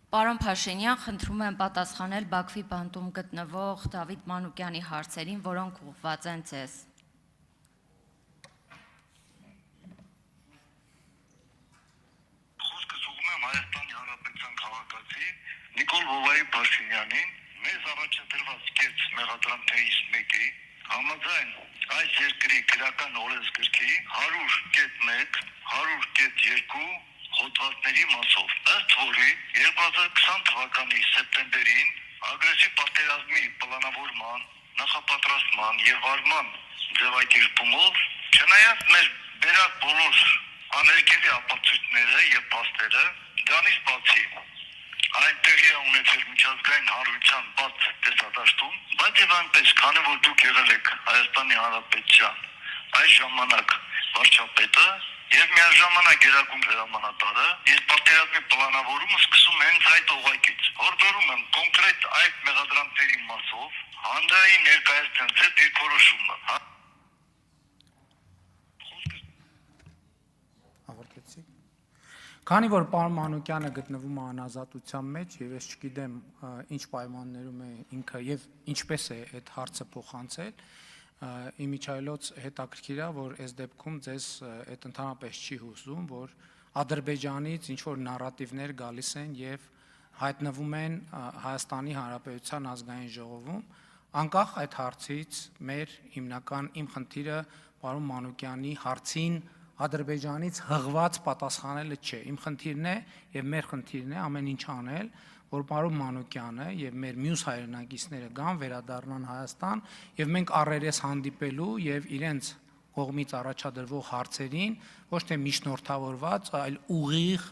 Պարոն Փաշինյան, խնդրում եմ պատասխանել Բաքվի բանտում գտնվող Դավիթ Մանուկյանի հարցերին, որոնք ուղղված են ձեզ։ Խոսքս ուղղում եմ Հայաստանի Հանրապետության քաղաքացի Նիկոլ Վովայի Փաշինյանին, մեզ առաջադրված կեց մեղադրանքներից մեկի համաձայն այս երկրի քրեական օրենսգրքի 100.1, 100.2 հոդվածների մասով, ըստ որի 2020 թվականի սեպտեմբերին ագրեսիվ պատերազմի պլանավորման, նախապատրաստման եւ վարման ձևակերպումով, չնայած մեր բերած բոլոր աներկելի ապացույցները եւ փաստերը, դրանից բացի այնտեղի է ունեցել միջազգային հանրության բաց տեսադաշտում, բայց եւ այնպես, քանի որ դուք եղել եք Հայաստանի Հանրապետության այս ժամանակ վարչապետը եւ միաժամանակ գերագույն հրամանատարը, ես պատերազմի պլանավորումը սկսում հենց այդ օղակից։ Հորդորում եմ կոնկրետ այդ մեղադրանքների մասով հանրային ներկայացնել ձեր դիրքորոշումը։ Քանի որ պարոն Մանուկյանը գտնվում է անազատության մեջ եւ ես չգիտեմ ինչ պայմաններում է ինքը եւ ինչպես է այդ հարցը փոխանցել, իմիջայլոց հետաքրքիր է, որ այս դեպքում ձեզ այդ ընդհանրապես չի հուզում, որ Ադրբեջանից ինչ որ նարատիվներ գալիս են եւ հայտնվում են Հայաստանի Հանրապետության ազգային ժողովում, անկախ այդ հարցից մեր հիմնական իմ խնդիրը պարոն Մանուկյանի հարցին Ադրբեջանից հղված պատասխանելը չէ, իմ խնդիրն է եւ մեր խնդիրն է ամեն ինչ անել, որ պարոն Մանուկյանը եւ մեր մյուս հայրենակիցները գան վերադառնան Հայաստան եւ մենք առերես հանդիպելու եւ իրենց կողմից առաջադրվող հարցերին ոչ թե միջնորդավորված, այլ ուղիղ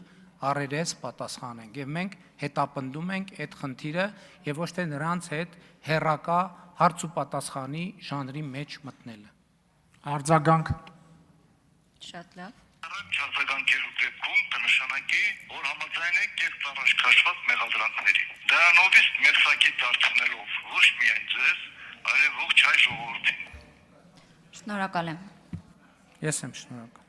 առերես պատասխանենք եւ մենք հետապնդում ենք այդ խնդիրը եւ ոչ թե նրանց հետ հերրակա հարց ու պատասխանի ժանրի մեջ մտնելը։ Արձագանք Շատ լավ։ Առաջ արձագանքելու դեպքում կնշանակի, որ համաձայն եք կեղծ առաջ քաշված մեղադրանքների։ Դրանովից մեղսակի դարձնելով ոչ միայն ձեզ, այլև ողջ հայ ժողովրդին։ Շնորհակալ եմ։ Ես եմ շնորհակալ։